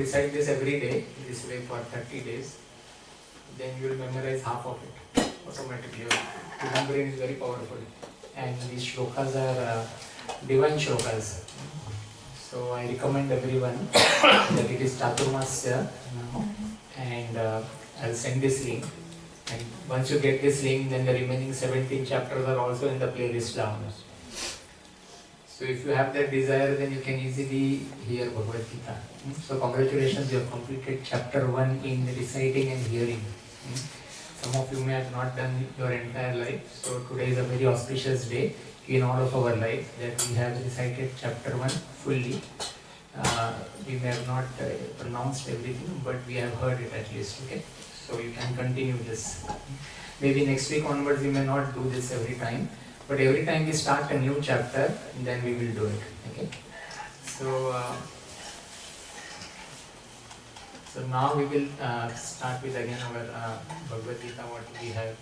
Recite this every day, this way for 30 days, then you will memorize half of it automatically. Human brain is very powerful, and these shlokas are divine shlokas. So I recommend everyone that it is Chaturmasya now, and I'll send this link. And once you get this link, then the remaining 17 chapters are also in the playlist down. So if you have that desire, then you can easily hear Bhagavad Gita. So congratulations, you have completed chapter 1 in reciting and hearing. Some of you may have not done your entire life. So today is a very auspicious day in all of our life that we have recited chapter 1 fully. We may have not pronounced everything, but we have heard it at least. Okay, so you can continue this. Maybe next week onwards we may not do this every time, but every time we start a new chapter, then we will do it. Okay, so so now we will start with again our Bhagavad Gita, what we have.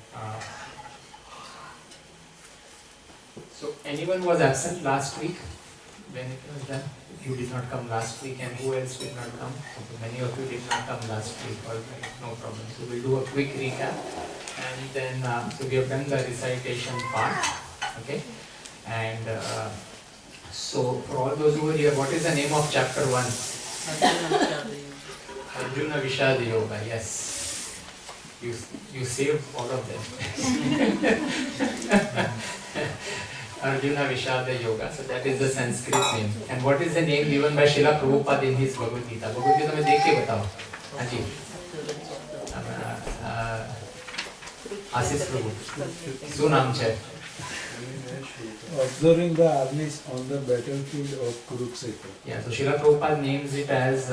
So anyone was absent last week when it was done? You did not come last week, and who else did not come? Many of you did not come last week. All right, no problem. So we'll do a quick recap, and then so we have done the recitation part. Okay, and so for all those who were here, what is the name of chapter 1? Arjuna Vishad Yoga. Yes, you saved all of them. Arjuna Vishada Yoga. So that is the Sanskrit name. And what is the name given by Srila Prabhupada in his Bhagavad Gita? Bhagavad Gita में देख के बताओ. हाँ जी. आशीष प्रभु. શું નામ છે? Observing the armies on the battlefield of Kurukshetra. Yeah. So Srila Prabhupada names it as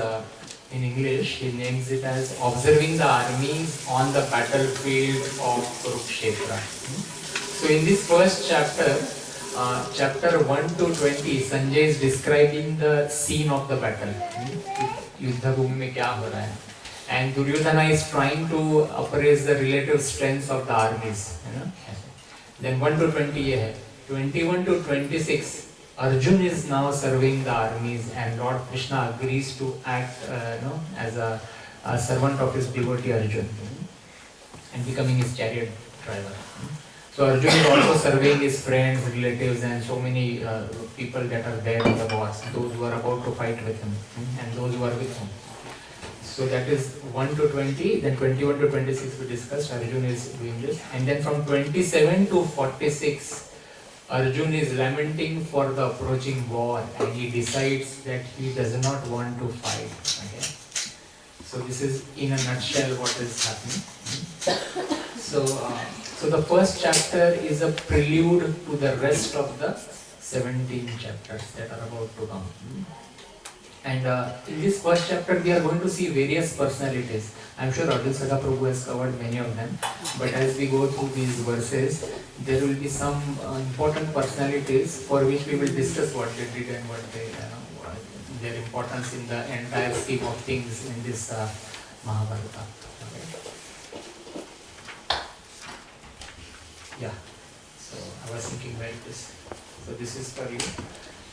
in English. He names it as observing the armies on the battlefield of Kurukshetra. So in this first chapter. Chapter 1 to 20, Sanjay is describing the scene of the battle. युद्ध भूमि में क्या हो रहा है? And Duryodhana is trying to appraise the relative strengths of the armies. Then 1 to 20 ये है. 21 to 26, Arjun is now serving the armies, and Lord Krishna agrees to act, as a servant of his devotee Arjun, and becoming his chariot driver. So Arjun is also serving his friends, relatives, and so many people that are there in the wars, those who are about to fight with him, and those who are with him. So that is 1 to 20, then 21 to 26 we discussed, Arjun is doing this. And then from 27 to 46, Arjun is lamenting for the approaching war, and he decides that he does not want to fight. Okay? So this is in a nutshell what is happening. So the first chapter is a prelude to the rest of the 17 chapters that are about to come. And in this first chapter we are going to see various personalities. I am sure Arjun Saga Prabhu has covered many of them, but as we go through these verses, there will be some important personalities for which we will discuss what they did and what they, their importance in the entire scheme of things in this Mahabharata. Yeah, so I was thinking like this. So this is for you.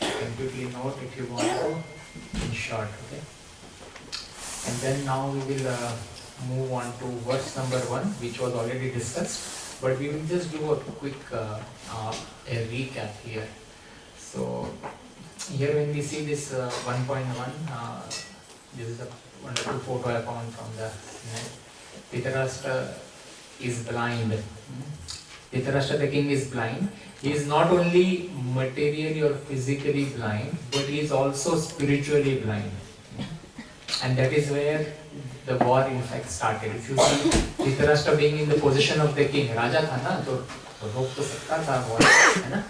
You can quickly note if you want to in short, okay? And then now we will move on to verse number 1, which was already discussed, but we will just do a quick a recap here. So here when we see this 1.1, this is a wonderful photo I found from the net. Dhritarashtra is blind. Dhritarashtra the king is blind. He is not only materially or physically blind, but he is also spiritually blind. And that is where the war in fact started. If you see Dhritarashtra being in the position of the king, राजा था ना, तो रोक तो सकता था war, है ना?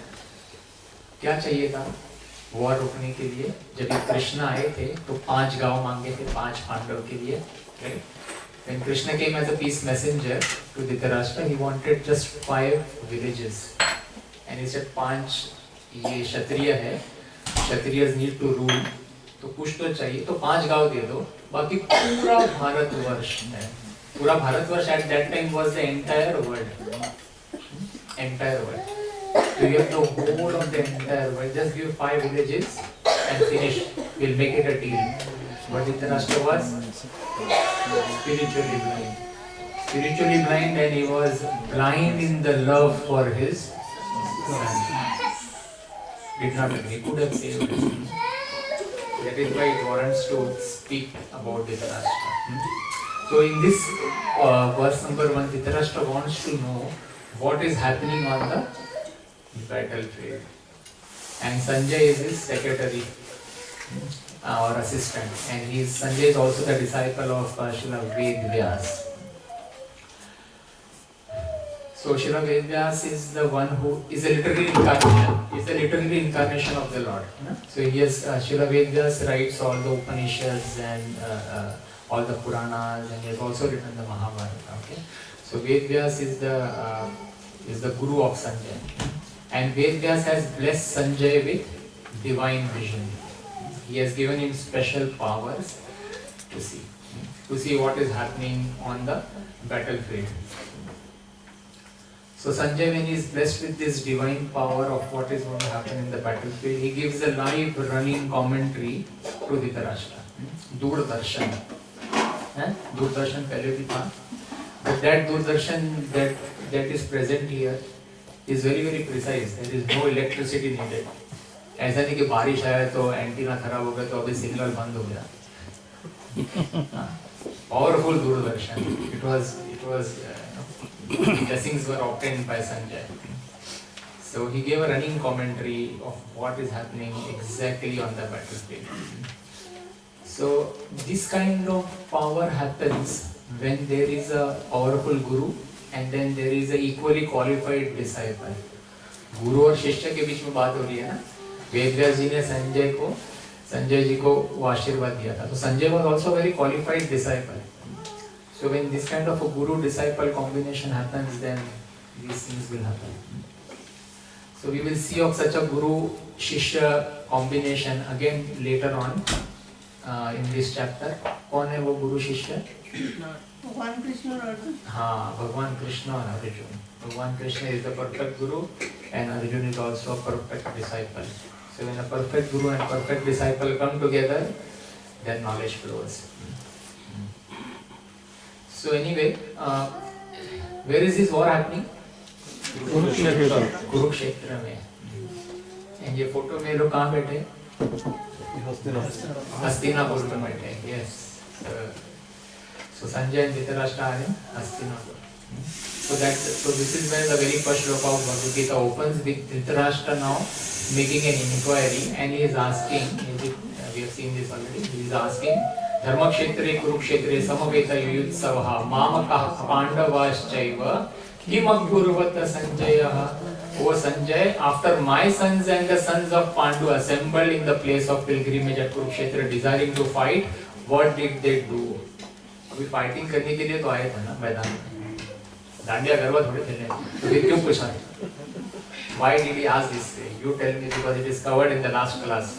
क्या चाहिए था war रोकने के लिए? जब कृष्ण आए थे तो 5 गांव मांगे थे 5 पांडव के लिए. Right? When Krishna came as a peace messenger to Dhritarashtra, he wanted just 5 villages. And he said 5 ये क्षत्रिय है, क्षत्रियस need to rule, तो कुछ तो चाहिए, तो 5 गांव दे दो, बाकी पूरा भारतवर्ष है. पूरा Bharatvarsh at that time was the entire world. Entire world. So you have the whole of the entire world. Just give 5 villages and finish. We'll make it a deal. But Dhritarashtra was spiritually blind. Spiritually blind, and he was blind in the love for his son. Did not agree. Could have saved him. That is why it warrants to speak about Dhritarashtra. So in this verse number 1, Dhritarashtra wants to know what is happening on the battlefield. And Sanjay is his secretary or assistant. And Sanjay is also the disciple of Srila Ved Vyas. So Srila Ved Vyas is the one who is a literary incarnation of the Lord. So yes, Srila Ved Vyas writes all the Upanishads and all the Puranas, and he has also written the Mahabharata. Okay, so Ved Vyas is the guru of Sanjay, and Ved Vyas has blessed Sanjay with divine vision. He has given him special powers to see what is happening on the battlefield. So Sanjay, when he is blessed with this divine power of what is going to happen in the battlefield, he gives a live running commentary to Dhritarashtra. Doordarshan. Doordarshan पहले भी था. But that Doordarshan that is present here is very very precise. There is no electricity needed. ऐसा नहीं कि बारिश आया तो antenna खराब हो गया तो अभी सिग्नल बंद हो गया. Powerful Doordarshan. It was blessings were obtained by Sanjay. So he gave a running commentary of what is happening exactly on the battlefield. So this kind of power happens when there is a powerful guru and then there is a equally qualified disciple. गुरु और शिष्य के बीच में बात हो रही है ना. वेदव्यास जी ने संजय जी को वो आशीर्वाद दिया था. तो Sanjay was also a very qualified disciple. So when this kind of a guru-disciple combination happens, then these things will happen. So we will see of such a guru-shishya combination again later on in this chapter. कौन है वो guru-shishya? भगवान कृष्ण और अर्जुन. हाँ, भगवान कृष्ण और अर्जुन. भगवान Krishna is the perfect guru and Arjun is also a perfect disciple. So when a perfect guru and perfect disciple come together, then knowledge flows. So anyway, where is this war happening? Kurukshetra में. And ये photo में लोग कहाँ बैठे? हस्तिनापुर में बैठे. Yes. So Sanjay and Dhritarashtra are in Hastinapur. So this is where the very first shloka of Bhagavad Gita opens with Dhritarashtra now making an inquiry, and he is asking, we have seen this already, he is asking, धर्मक्षेत्रे कुरुक्षेत्रे समवेत युयुत्सवः मामकः पांडवाश्चैव किम अकुर्वत संजयः. O Sanjay, after my sons and the sons of Pandu assembled in the place of pilgrimage at Kurukshetra desiring to fight, what did they do? अभी fighting करने के लिए तो आए थे ना मैदान में. डांडिया गरबा थोड़े खेलने. तो फिर क्यों पूछा? Why did he ask this way? You tell me, because it is covered in the last class.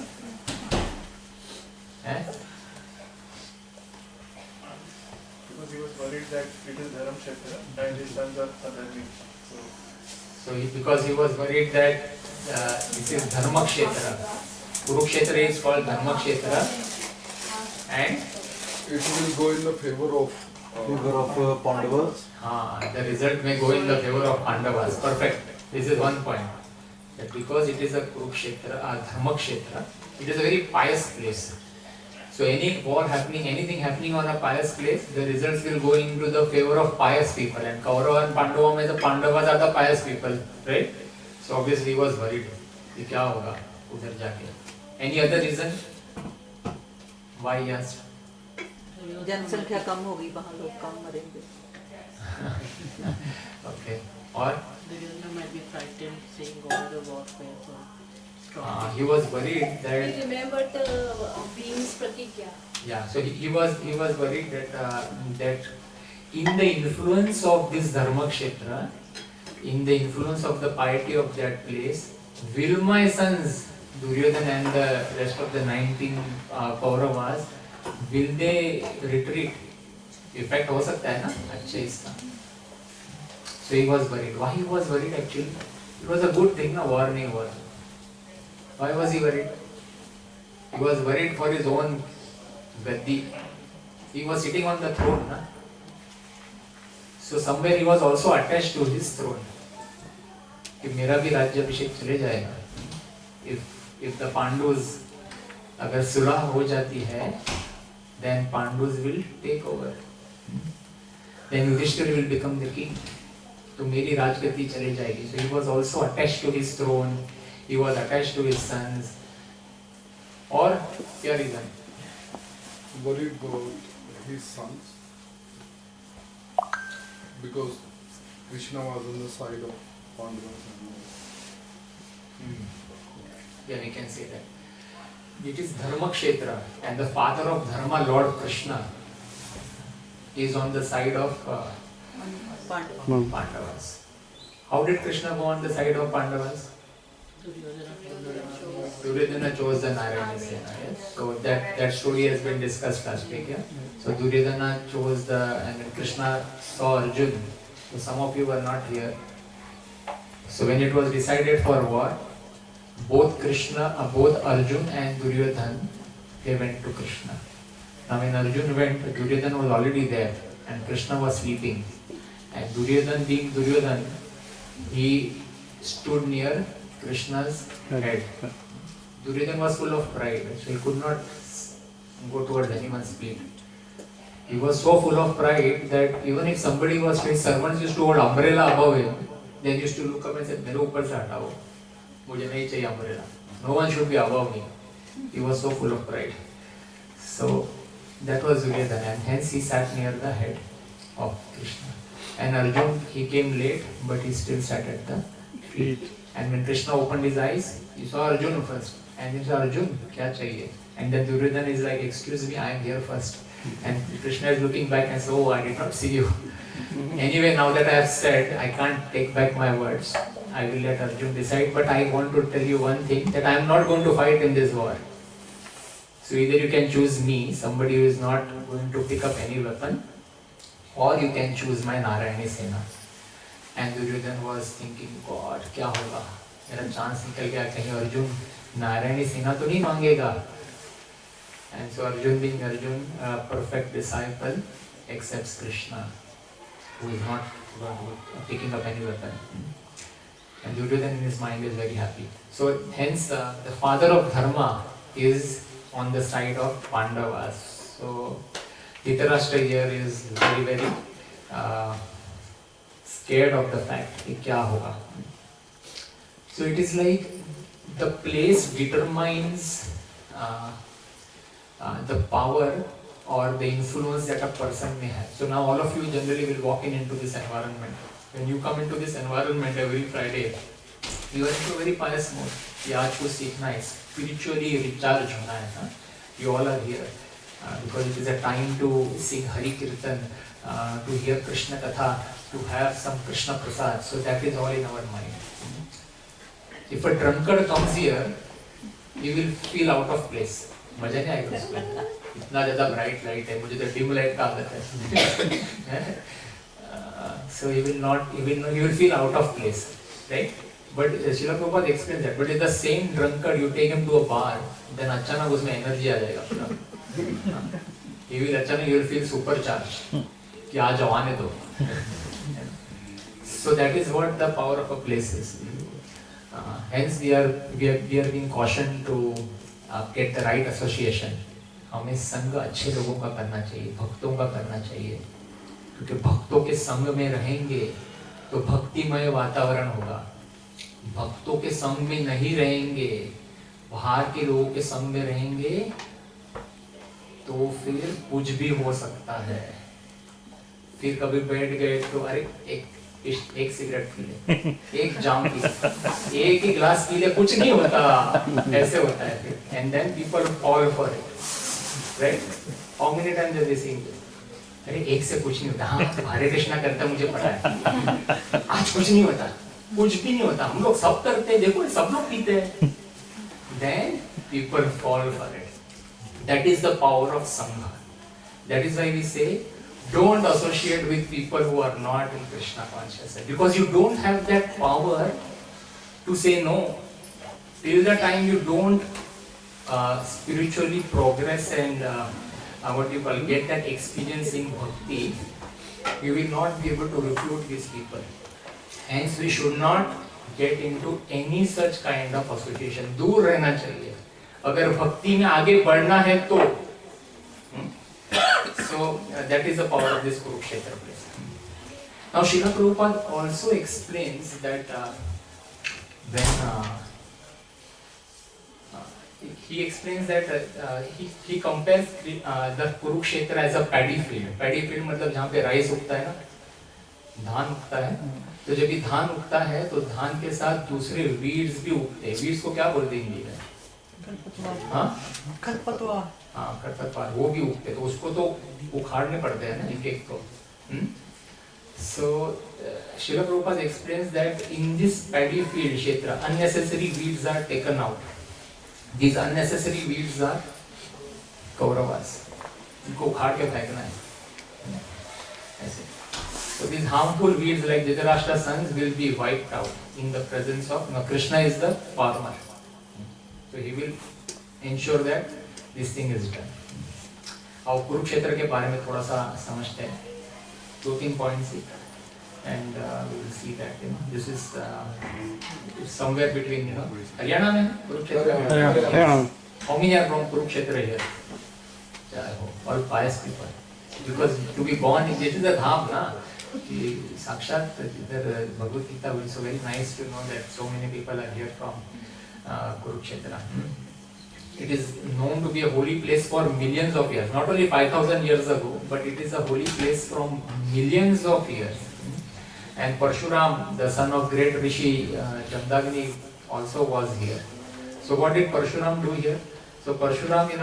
He was worried that it is Dharamkshetra and his sons are adharmic. So because he was worried that this is Dharmakshetra. Kurukshetra is called Dharmakshetra, and It will go in the favor of Pandavas. The result may go in the favor of Pandavas. Perfect. This is one point. That because it is a Kurukshetra, a Dharmakshetra, it is a very pious place. So any war happening, anything happening on a pious place, the results will go into the favor of pious people. And Kaurava and Pandava में the Pandavas are the pious people, right? So obviously he was worried. कि क्या होगा उधर जाके? Any other reason? Why he asked? जनसंख्या कम होगी, वहाँ लोग कम मरेंगे. Okay. और? Duryodhana might be frightened seeing all the warfare. He was worried that. He remembered the being's pratigya. Yeah, so he was worried that in the influence of this Dharmakshetra, in the influence of the piety of that place, will my sons Duryodhana and the rest of the 19 Kauravas, will they retreat? Effect हो सकता है ना अच्छा इसका. So he was worried. Why he was worried actually? It was a good thing, a war नहीं हुआ. Why was he worried? He was worried for his own Gaddi. He was sitting on the throne. Na? So somewhere he was also attached to his throne. कि मेरा भी राज्याभिषेक चले जाएगा. If the Pandus, अगर सुलह हो जाती है, then Pandus will take over. Then Yudhishthira will become the king. तो मेरी राजगद्दी चली जाएगी. So he was also attached to his throne. He was attached to his sons. और क्या reason? Worried about his sons because Krishna was on the side of Pandavas. Yeah, we can say that. It is Dharma Kshetra, and the father of Dharma, Lord Krishna, is on the side of Pandavas. How did Krishna go on the side of Pandavas? Duryodhana chose the Narayana Sena. Yes? So that story has been discussed last week. Yeah? So Duryodhana chose and Krishna saw Arjun. So some of you were not here. So when it was decided for war, both Arjun and Duryodhana, they went to Krishna. Now when Arjun went, Duryodhana was already there and Krishna was sleeping. And Duryodhana, being Duryodhana, he stood near Krishna's head. Duryodhana was full of pride, so he could not go towards anyone's feet. He was so full of pride that even if somebody was, his servants used to hold umbrella above him, they used to look up and say, "मेरे ऊपर से हटाओ, मुझे नहीं चाहिए umbrella. No one should be above me." He was so full of pride. So that was Duryodhana, and hence he sat near the head of Krishna. And Arjun, he came late, but he still sat at the feet. And when Krishna opened his eyes, he saw Arjun first. And he said, "Arjun, kya chahiye?" And then Duryodhana is like, "Excuse me, I am here first." And Krishna is looking back and says, "Oh, I did not see you." Anyway, now that I have said, I can't take back my words. I will let Arjun decide, but I want to tell you one thing, that I am not going to fight in this war. So either you can choose me, somebody who is not going to pick up any weapon, or you can choose my Narayani Sena. And Duryodhana was thinking, God, क्या होगा? मेरा chance निकल गया, कहीं अर्जुन नारायणी सेना तो नहीं मांगेगा. And so Arjun, being Arjun, a perfect disciple, accepts Krishna, who is not picking up any weapon. And Duryodhana in his mind is very happy. So hence the father of Dharma is on the side of Pandavas. So Dhritarashtra here is very, very scared of the fact that kya hoga. So it is like the place determines the power or the influence that a person may have. So now all of you generally will walk into this environment. When you come into this environment every Friday, you are into a very pious mode. कि आज कुछ सीखना है, spiritually recharge होना है ना. You all are here because it is a time to sing Hari Kirtan, to hear Krishna Katha, to have some Krishna Prasad. So that is all in our mind. If a drunkard comes here, you will feel out of place. मजा नहीं आएगा उसको. इतना ज़्यादा bright light है, मुझे तो dim light का आदत है. So you will feel out of place, right? But Srila Prabhupada explains that. But if the same drunkard, you take him to a bar, then अचानक उसमें energy आ जाएगा पूरा. You will feel supercharged. कि आज आने दो. So that is what the power of a place is. Hence we are being cautioned to get the right association. हमें संग अच्छे लोगों का करना चाहिए, भक्तों का करना चाहिए. क्योंकि भक्तों के संग में रहेंगे तो भक्तिमय वातावरण होगा. भक्तों के संग में नहीं रहेंगे, बाहर के लोगों के संग में रहेंगे तो फिर कुछ भी हो सकता है. फिर कभी बैठ गए तो अरे एक सिगरेट पी ले, एक जाम पी ले, एक ही ग्लास पी ले, कुछ नहीं होता. ऐसे होता है फिर. And then people fall for it, right? How many times have we seen this? अरे एक से कुछ नहीं होता. हाँ, हरे कृष्णा करता मुझे पता है. आज कुछ नहीं होता, कुछ भी नहीं होता. हम लोग सब करते हैं, देखो सब लोग पीते हैं. Then people fall for it. That is the power of Sangha. That is why we say, don't associate with people who are not in Krishna consciousness, because you don't have that power to say no. Till the time you don't spiritually progress and what you call, get that experience in bhakti, you will not be able to refute these people. Hence, we should not get into any such kind of association. दूर रहना चाहिए. अगर भक्ति में आगे बढ़ना है तो. So that is the power of this Kurukshetra place. Now, Srila Prabhupada also explains that when he explains that he compares the Kurukshetra as a paddy field. Paddy field मतलब जहाँ पे राइस उगता है ना, धान उगता है. तो जब ये धान उगता है तो धान के साथ दूसरे वीड्स भी उगते हैं. वीड्स को क्या बोलते हैं हिंदी में? हाँ, खरपतवार. हाँ, खरपतवार, वो भी उगते हैं. तो उसको तो उखाड़ने पड़ते हैं ना एक एक को. So Srila Prabhupada explains that in this paddy field kshetra, unnecessary weeds are taken out. These unnecessary weeds are Kauravas. इनको उखाड़ के फेंकना है. ऐसे. So these harmful weeds like Dhritarashtra's sons will be wiped out in the presence of Krishna is the farmer. So he will ensure that this thing is done. अब कुरुक्षेत्र के बारे में थोड़ा सा समझते हैं. 2-3 points and we will see that this is somewhere between Haryana में Kurukshetra. How many are from Kurukshetra here? I hope all pious people. Because to be born in this is a dham na. कि साक्षात इधर Bhagavad Gita will so very nice to know that so many people are here from Kurukshetra. It is known to be a holy place for millions of years. Not only 5,000 years ago, but it is a holy place from millions of years. And Parshuram, the son of great Rishi Jamdagni, also was here. So what did Parshuram do here? So Parshuram, you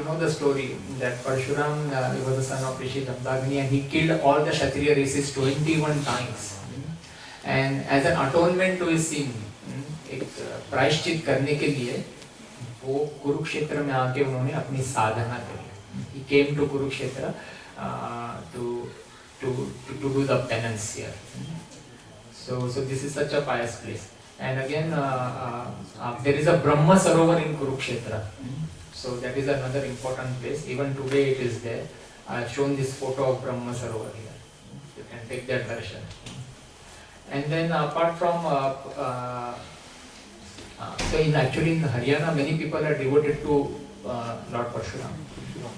know the story that Parshuram he was the son of Rishi Jamdagni and he killed all the Kshatriya races 21 times. And as an atonement to his sin, एक प्रायश्चित करने के लिए वो कुरुक्षेत्र में आके उन्होंने अपनी साधना करी. He came to Kurukshetra to do the penance here. So this is such a pious place. And again, there is a Brahma Sarovar in Kurukshetra. So that is another important place. Even today it is there. I have shown this photo of Brahma Sarovar here. You can take that darshan. And then apart from so actually in Haryana, many people are devoted to Lord Parshuram.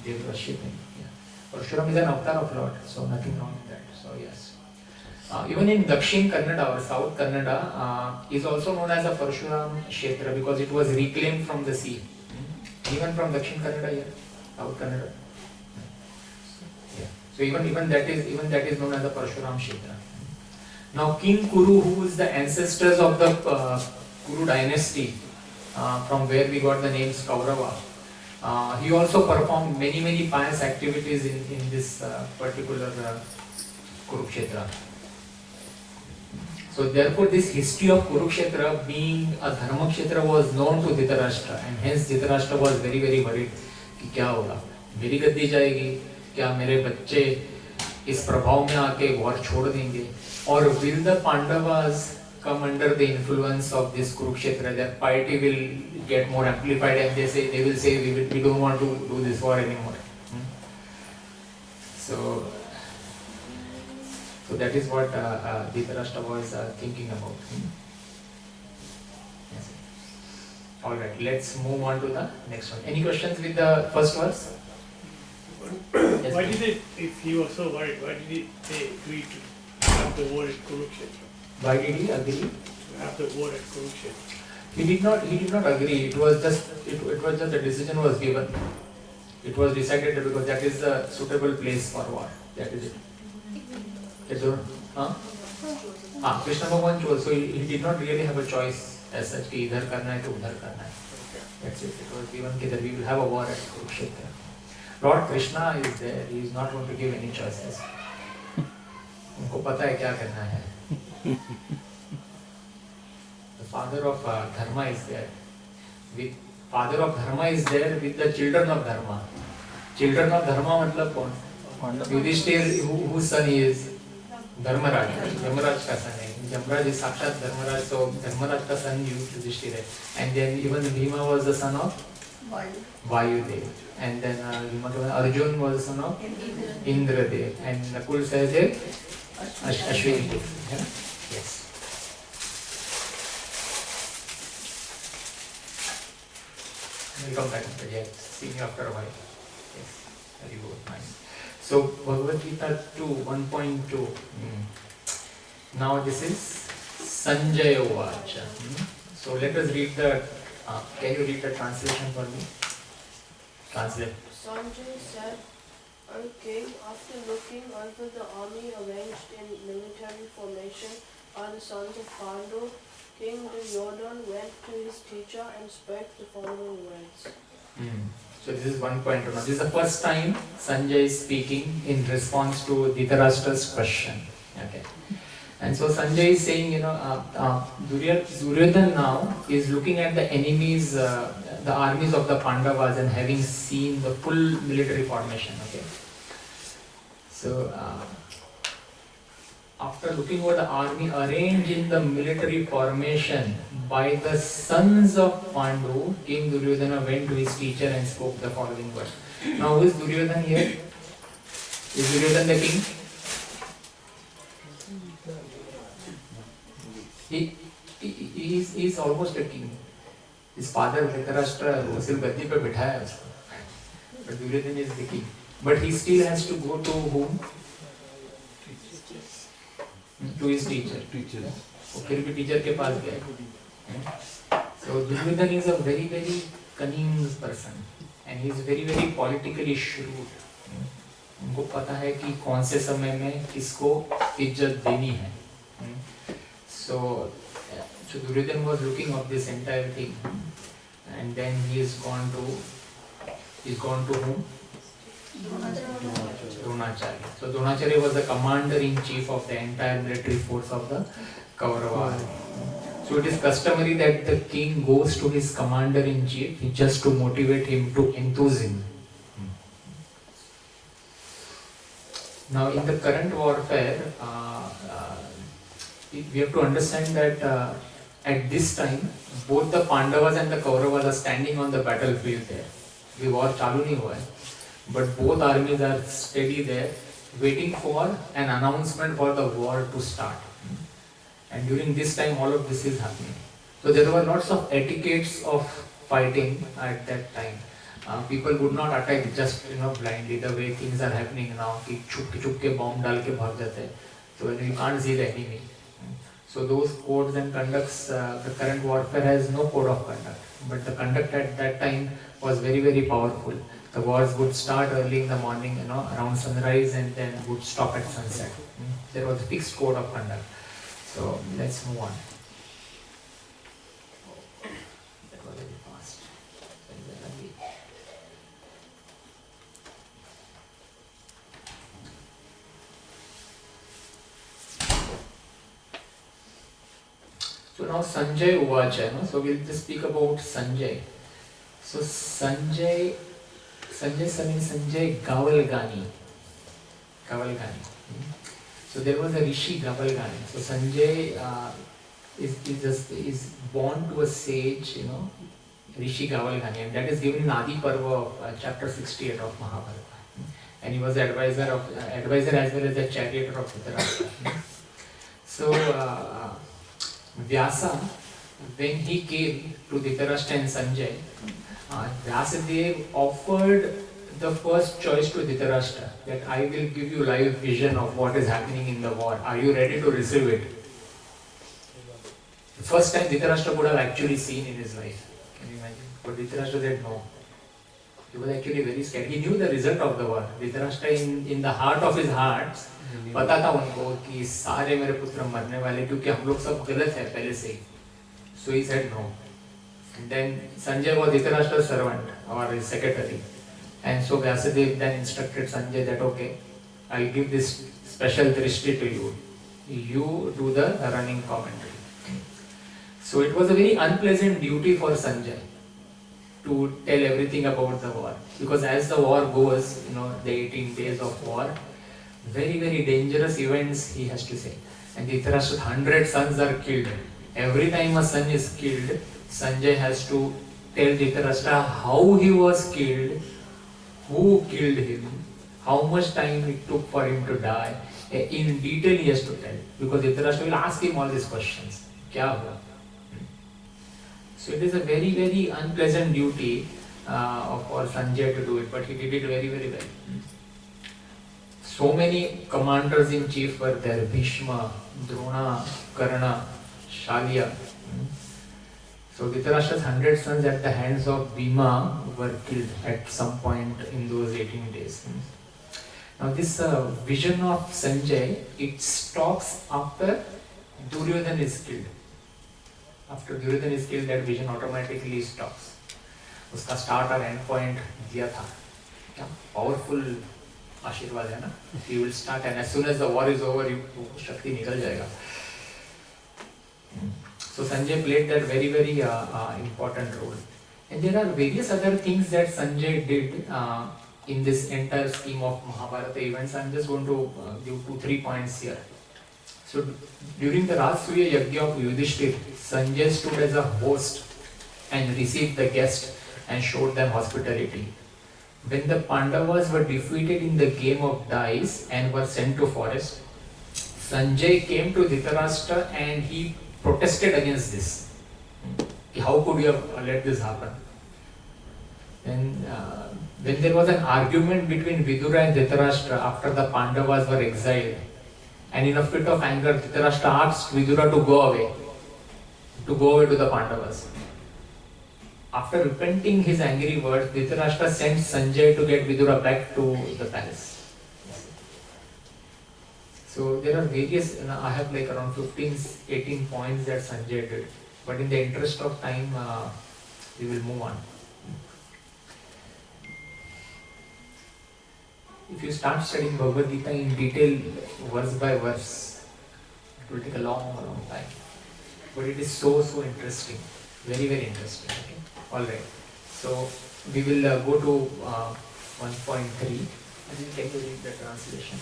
They worship him. Yeah. Parshuram is an avatar of Lord, so nothing wrong with that. So yes. Even in Dakshin Kannada or South Kannada is also known as a Parshuram Kshetra because it was reclaimed from the sea. Even from Dakshin Kannada here, South Kannada. Yeah. So even that is known as a Parshuram Kshetra. Now King Kuru, who is the ancestors of the Kuru dynasty, from where we got the names Kaurava, he also performed many pious activities in this particular Kurukshetra. So therefore this history of Kurukshetra being a Dharma Kshetra was known to Dhritarashtra, and hence Dhritarashtra was very worried कि क्या होगा, मेरी गद्दी जाएगी क्या, मेरे बच्चे इस प्रभाव में आके वॉर छोड़ देंगे, और will the Pandavas come under the influence of this Kurukshetra, their piety will get more amplified and they will say we don't want to do this war anymore. So that is what Dhritarashtra was thinking about. Yes. Alright, let's move on to the next one. Any questions with the first verse? Yes, Why did it, if he was so worried, why did he agree to have the war at Kurukshetra? Why did he agree? To have the war at Kurukshetra. He did not agree. It was just the decision was given. It was decided that because that is the suitable place for war. That is it. Krishna Bhagavan chose, so he did not really have a choice as such कि इधर करना है तो उधर करना है. That's it. It was given that we will have a war at Kurukshetra. Lord Krishna is there. He is not going to give any choices. उनको पता है क्या करना है. The father of Dharma is there. Father of Dharma is there with the children of Dharma. Children of Dharma मतलब कौन? Yudhishthir, whose son he is? Dharmaraj. Dharmaraj का son है. Dharmaraj is साक्षात Dharmaraj, so Dharmaraj का son Yudhishthir है. And then even Bhima was the son of Vayudev. And then Arjun was Indradev. And Nakul Sahadev, Ashwini Dev. Yeah? Yes. Welcome back, yeah. Seeing you after a while. Yes, very good, nice. So Bhagavad Gita 2, 1.2. Now this is Sanjaya Vacha. So let us read the, can you read the translation for me? Translate. Sanjay said, "O king, after looking over the army arranged in military formation by the sons of Pandu, King Duryodhana went to his teacher and spoke the following words." So this is 1.2. Now this is the first time Sanjay is speaking in response to Dhritarashtra's question. Okay. And so Sanjay is saying, Duryodhana now is looking at the enemies, the armies of the Pandavas, and having seen the full military formation. Okay. So after looking over the army arranged in the military formation by the sons of Pandu, King Duryodhana went to his teacher and spoke the following words. Now who is Duryodhana here? Is Duryodhana the king? He is almost a king. His father Dhritarashtra वो सिर्फ गद्दी पे बिठाया उसको. But Duryodhana is the king. But he still has to go to whom? To his teacher. वो फिर भी teacher के पास गया. So Duryodhana is a very very cunning person and he is very very politically shrewd. उनको पता है कि कौन से समय में किसको इज्जत देनी है. So Duryodhana was looking at this entire thing, and then he's gone to whom? Dronacharya. So Dronacharya was the commander-in-chief of the entire military force of the Kaurava. So it is customary that the king goes to his commander-in-chief just to motivate him to enthusiasm. Now in the current warfare, we have to understand that at this time, both the Pandavas and the Kauravas are standing on the battlefield there. The war chalu nahi hua hai, but both armies are steady there, waiting for an announcement for the war to start. And during this time, all of this is happening. So there were lots of etiquettes of fighting at that time. People would not attack just blindly the way things are happening now. कि छुप के bomb डाल के भाग जाते हैं. So when you can't see the enemy. So those codes and conducts, the current warfare has no code of conduct. But the conduct at that time was very very powerful. The wars would start early in the morning, around sunrise, and then would stop at sunset. There was a fixed code of conduct. So let's move on. That was very fast. So now Sanjay Uvacha, so we'll just speak about Sanjay. So Sanjay means Sanjay Gavalgani. So there was a Rishi Gavalgani. So Sanjay is born to a sage, Rishi Gavalgani, and that is given in Adi Parva of chapter 68 of Mahabharata. And he was the advisor as well as the charioteer of Dhritarashtra. So Vyasa, when he came to Dhritarashtra and Sanjay, Vyasadev offered the first choice to Dhritarashtra, that I will give you live vision of what is happening in the war. Are you ready to receive it? The first time Dhritarashtra would have actually seen in his life. Can you imagine? But Dhritarashtra said no. He was actually very scared. He knew the result of the war. Dhritarashtra in the heart of his heart, पता था उनको कि सारे मेरे पुत्र मरने वाले क्योंकि हम लोग सब गलत है पहले से ही. So he said no. And then Sanjay was Dhritarashtra's servant or his secretary. And so Vyasadeva then instructed Sanjay that okay, I'll give this special drishti to you. You do the running commentary. So it was a very unpleasant duty for Sanjay to tell everything about the war. Because as the war goes, the 18 days of war, very very dangerous events he has to say. And Dhritarashtra's 100 sons are killed. Every time a son is killed, Sanjay has to tell Dhritarashtra how he was killed, who killed him, how much time it took for him to die. In detail he has to tell, because Dhritarashtra will ask him all these questions. Kya hua? So it is a very, very unpleasant duty for Sanjay to do it, but he did it very, very well. So many commanders in chief were there: Bhishma, Drona, Karna, Shalya. So Dhritarashtra's 100 sons at the hands of Bhima were killed at some point in those 18 days. Now this vision of Sanjay, it stops after Duryodhana is killed. After Duryodhana is killed, that vision automatically stops. उसका start और end point दिया था. क्या powerful आशीर्वाद है ना? He will start, and as soon as the war is over, शक्ति निकल जाएगा. So Sanjay played that very, very important role. And there are various other things that Sanjay did in this entire scheme of Mahabharata events. I'm just going to give 2-3 points here. So during the Rajasuya Yajna of Yudhishthir, Sanjay stood as a host and received the guests and showed them hospitality. When the Pandavas were defeated in the game of dice and were sent to forest, Sanjay came to Dhritarashtra and he protested against this. How could you have let this happen? And when there was an argument between Vidura and Dhritarashtra after the Pandavas were exiled, and in a fit of anger, Dhritarashtra asked Vidura to go away to the Pandavas. After repenting his angry words, Dhritarashtra sent Sanjay to get Vidura back to the palace. So there are various, I have like around 15-18 points that Sanjay did, but in the interest of time, we will move on. If you start studying Bhagavad Gita in detail, verse by verse, it will take a long time. But it is so interesting, very, very interesting. Okay? Alright, so we will go to 1.3. I think can you read the translation?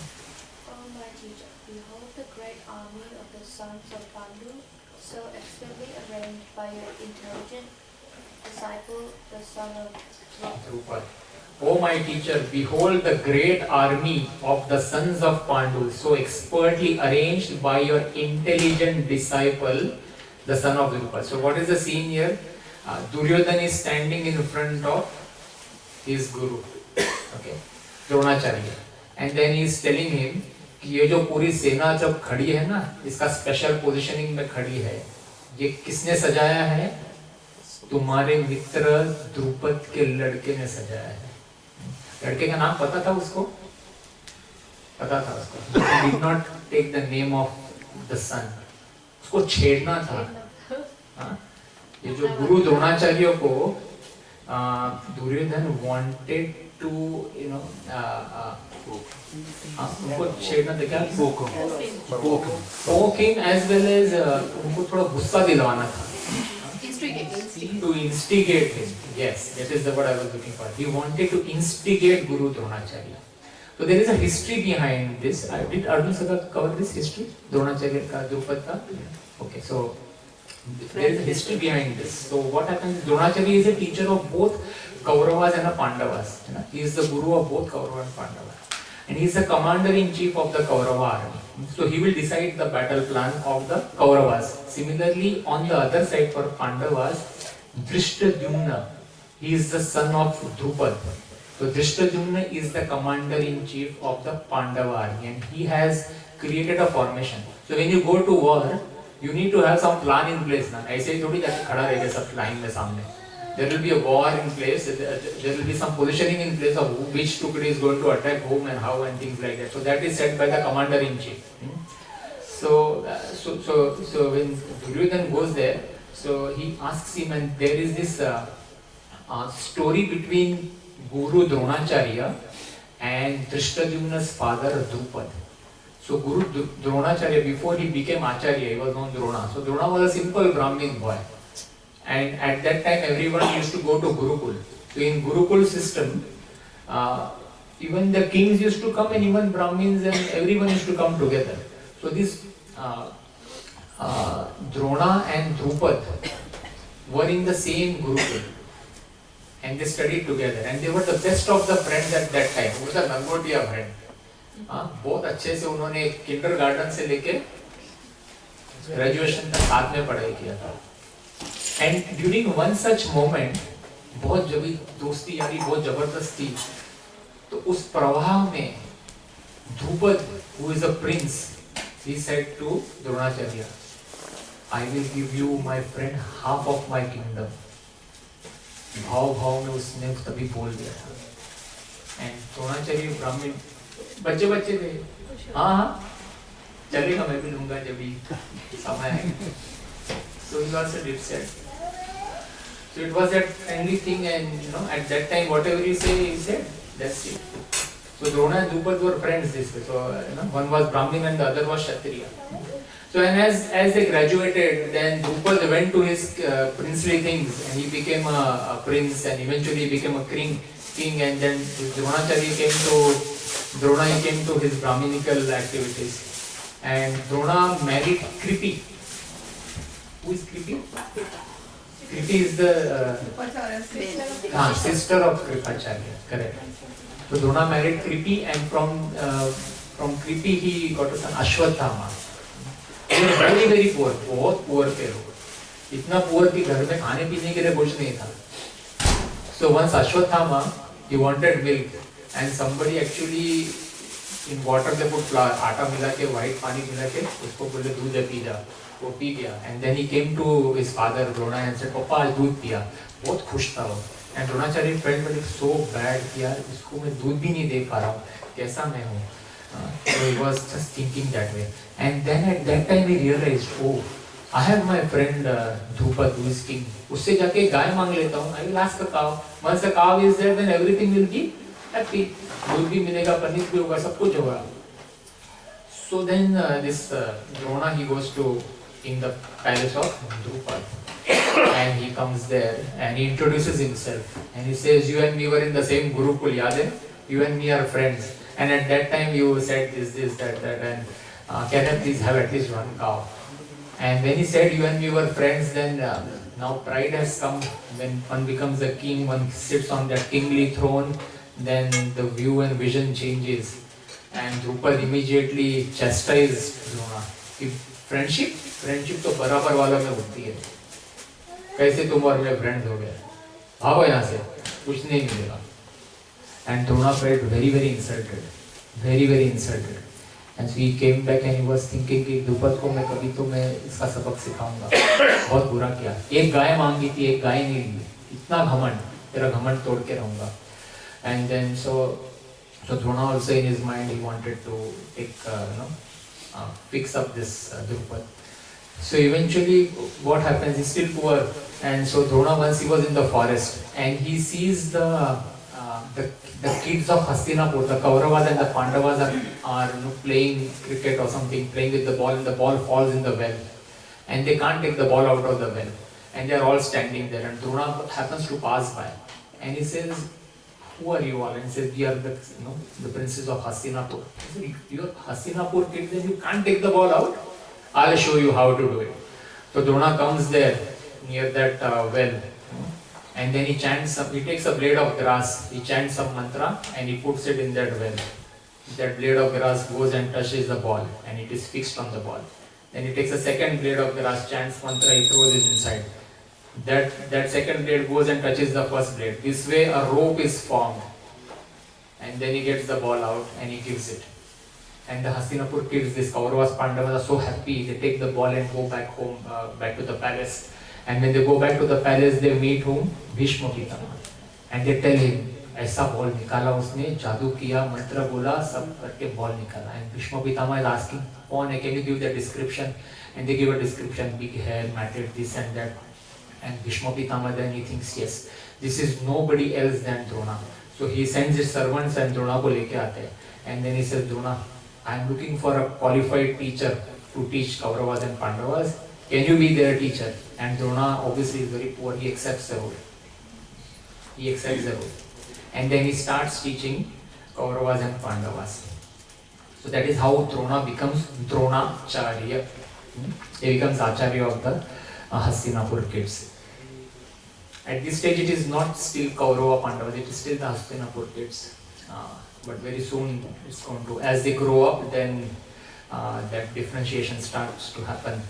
Oh my teacher, behold the great army of the sons of Pandu, so expertly arranged by your intelligent disciple, the son of Drupad. O my teacher, behold the great army of the sons of Pandu, so expertly arranged by your intelligent disciple, the son of Drupad. So what is the scene here? Duryodhana is standing in front of his guru, okay, Dronacharya, and then he is telling him कि ये जो पूरी सेना जब खड़ी है ना, इसका स्पेशल पोजीशनिंग में खड़ी है, ये किसने सजाया है? तुम्हारे मित्र द्रुपद के लड़के ने सजाया है. लड़के का नाम पता था उसको? पता था उसको. He did not take the name of the son. उसको छेड़ना था. ये जो गुरु द्रोणाचार्य को Duryodhan wanted to, you know, उनको छेड़ना था क्या? Poke him as well as उनको थोड़ा गुस्सा दिलवाना था. To instigate him. Yes, that is the word I was looking for. He wanted to instigate Guru Dronacharya. So there is a history behind this. Did Arjun Sada cover this history? Dronacharya ka, Drupad ka? Okay, so there is a history behind this. So what happens? Dronacharya is a teacher of both Kauravas and Pandavas. He is the guru of both Kaurava and Pandava. And he is the commander-in-chief of the Kaurava army. So he will decide the battle plan of the Kauravas. Similarly, on the other side for Pandavas, Drishtadyumna, he is the son of Drupad. So Drishtadyumna is the commander-in-chief of the Pandava army, and he has created a formation. So when you go to war, you need to have some plan in place. ना ऐसे ही थोड़ी जाके खड़ा रहेगा सब line में सामने. There will be a war in place. There will be some positioning in place of which tukadi is going to attack whom and how and things like that. So that is set by the commander-in-chief. So when Duryodhana goes there, so he asks him, and there is this story between Guru Dronacharya and Drishtadyumna's father Drupad. So Guru Dronacharya, before he became Acharya, he was known Drona. So Drona was a simple Brahmin boy. And at that time everyone used to go to Gurukul. So in Gurukul system, even the kings used to come, and even Brahmins and everyone used to come together. So this Drona and Drupad were in the same Gurukul. and they studied together, and they were the best of the friends at that time. वो था लंगोटिया friend. हाँ, बहुत अच्छे से उन्होंने kindergarten से लेके graduation तक साथ में पढ़ाई किया था. And during one such moment, बहुत जब दोस्ती यारी बहुत जबरदस्त थी, तो उस प्रवाह में Dhrupad, who is a prince, he said to Dronacharya, I will give you, my friend, half of my kingdom. भाव भाव में उसने तभी बोल दिया था. एंड द्रोणाचार्य ब्राह्मण बच्चे बच्चे थे. हाँ हाँ चलेगा, मैं भी लूंगा जब भी समय आएगा. So he also did said. So it was that friendly thing, and at that time whatever you say, he said. That's it. So Drona and Drupad were friends this way. So one was Brahmin and the other was Kshatriya. So and as they graduated, then Drupad went to his princely things, and he became a prince, and eventually he became a king. And then Dronacharya Drona came to his Brahminical activities, and Drona married Kripi. Who is Kripi? Kripi is the sister of Kripacharya. Correct. So Drona married Kripi, and from Kripi he got a son Ashwatthama. They were very very poor, बहुत poor थे लोग. इतना poor कि घर में खाने पीने के लिए कुछ नहीं था. So once Ashwatthama, he wanted milk, and somebody actually in water they put flour, आटा मिला के white पानी मिला के उसको बोले दूध पी जा. वो पी गया. And then he came to his father Drona and said, पापा आज दूध पिया. बहुत खुश था वो. And Dronacharya felt like so bad कि यार इसको मैं दूध भी नहीं दे पा रहा हूँ. कैसा मैं हूँ? So he was just thinking that way. And then at that time he realized, oh, I have my friend Drupad who is king. उससे जाके गाय मांग लेता हूँ. I will ask a cow. Once the cow is there, then everything will be happy. दूध भी मिलेगा, पनीर भी होगा, सब कुछ होगा. So then this Drona, he goes to in the palace of Drupad, and he comes there and he introduces himself and he says, you and me were in the same Gurukul, yaad hai? You and me are friends, and at that time you said this, that, and can I please have at least one cow? And when he said you and me were friends, then now pride has come. When one becomes a king, one sits on that kingly throne, then the view and vision changes. And Drupad immediately chastised Drona. Friendship तो बराबर वाला में होती है. कैसे तुम और मैं फ्रेंड्स हो गए? भागो यहाँ से, कुछ नहीं मिलेगा. And Drona felt very insulted, very insulted. And so he came back and he was thinking कि द्रुपद को मैं कभी तो मैं इसका सबक सिखाऊंगा. बहुत बुरा किया. एक गाय मांगी थी, एक गाय नहीं ली. इतना घमंड, तेरा घमंड तोड़ के रहूंगा. And then so Drona also in his mind he wanted to take fix up this Drupad. So eventually what happens, he's still poor, and so Drona, once he was in the forest and he sees the kids of Hastinapur, the Kauravas and the Pandavas are playing cricket or something, playing with the ball, and the ball falls in the well, and they can't take the ball out of the well, and they are all standing there, and Drona happens to pass by, and he says, who are you all? And he says, we are the princes of Hastinapur. He said, you are Hastinapur kids and you can't take the ball out? I'll show you how to do it. So Drona comes there near that well, and then he takes a blade of grass, he chants some mantra and he puts it in that well. That blade of grass goes and touches the ball and it is fixed on the ball. Then he takes a second blade of grass, chants mantra, he throws it inside. That second blade goes and touches the first blade. This way a rope is formed, and then he gets the ball out and he gives it. And the Hastinapur kids, this Kauravas, Pandavas are so happy. They take the ball and go back home, back to the palace. And when they go back to the palace, they meet whom? Bhishma Pitama. And they tell him, ऐसा ball निकाला उसने, जादू किया, मंत्र बोला, सब करके ball निकाला. And Bhishma Pitama is asking, कौन है? Can you give the description? And they give a description, big hair, matted, this and that. And Bhishma Pitama then he thinks, yes, this is nobody else than Drona. So he sends his servants and Drona को लेके आते हैं. And then he says, Drona, I am looking for a qualified teacher to teach Kauravas and Pandavas. Can you be their teacher? And Drona obviously is very poor. He accepts the role. And then he starts teaching Kauravas and Pandavas. So that is how Drona becomes Dronacharya. He becomes Acharya of the Hastinapur kids. At this stage, it is not still Kaurava Pandavas, it is still the Hastinapur kids. But very soon it's going to, as they grow up, then that differentiation starts to happen.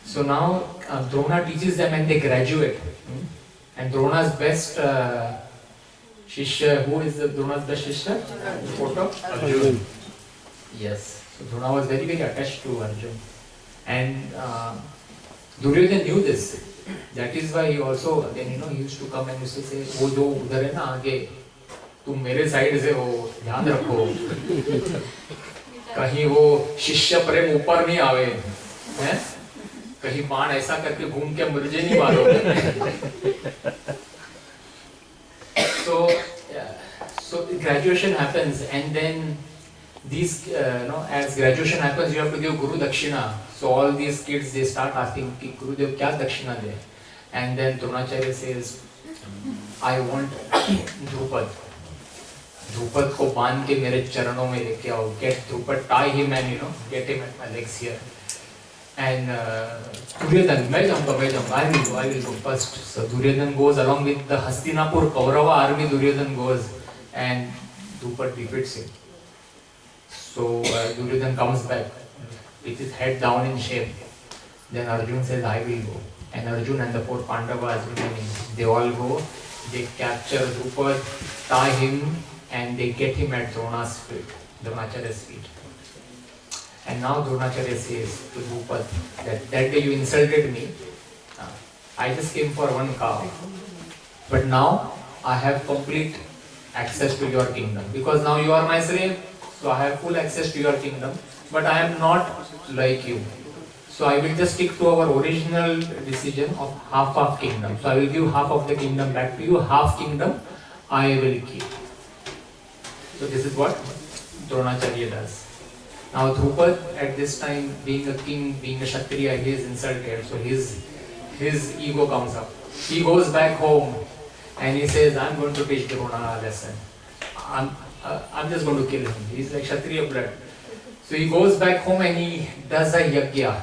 So now Drona teaches them and they graduate. And Drona's best Shishya, who is the Drona's best Shishya? Photo? Arjun. Yes. So Drona was very, very attached to Arjun. And Duryodhana knew this. That is why he also, then he used to come and used to say, वो जो उधर है ना आगे, तुम मेरे side से हो, ध्यान रखो, कहीं वो शिष्य प्रेम ऊपर नहीं आवे, हैं? कहीं बाण ऐसा करके घूम के मुझे नहीं मारोगे. So graduation happens, and then these, as graduation happens, you have to give Guru Dakshina. So all these kids, they start asking, Gurudev, kya Dakshina de? And then Dronacharya says, I want Drupad. Drupad ko बांध के मेरे चरणों में लेके आओ. Get Drupad, tie him and get him at my legs here. And Duryodhana, I will go first. So Duryodhana goes along with the Hastinapur Kaurava army. Duryodhana goes and Drupad defeats him. So Duryodhana comes back with his head down in shame. Then Arjun says, I will go. And Arjun and the 4 Pandavas remaining, they all go. They capture Drupad, tie him, and they get him at Drona's feet, Dronacharya's feet. And now Dronacharya says to Drupad that day you insulted me. I just came for one cow. But now I have complete access to your kingdom. Because now you are my slave, so I have full access to your kingdom. But I am not like you. So I will just stick to our original decision of half kingdom. So I will give half of the kingdom back to you, half kingdom I will keep. So this is what Dronacharya does. Now Drupad at this time, being a king, being a Kshatriya, he is insulted. So his ego comes up. He goes back home and he says, I'm going to teach Drona a lesson. I'm just going to kill him. He's like Kshatriya blood. So he goes back home and he does a yagya,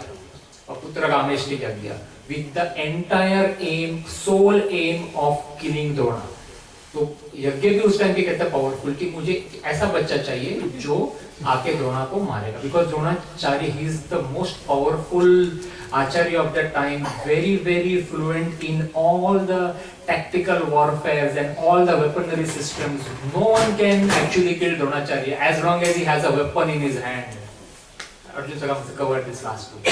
a putra gameshti yagya, with the entire aim, sole aim of killing Drona. तो यज्ञ भी उस time पे कहता है powerful कि मुझे ऐसा बच्चा चाहिए जो आके द्रोणा को मारेगा. Because Dronacharya he is the most powerful Acharya of that time, very very fluent in all the tactical warfares and all the weaponry systems. No one can actually kill Dronacharya as long as he has a weapon in his hand. Arjun Sagam covered this last week.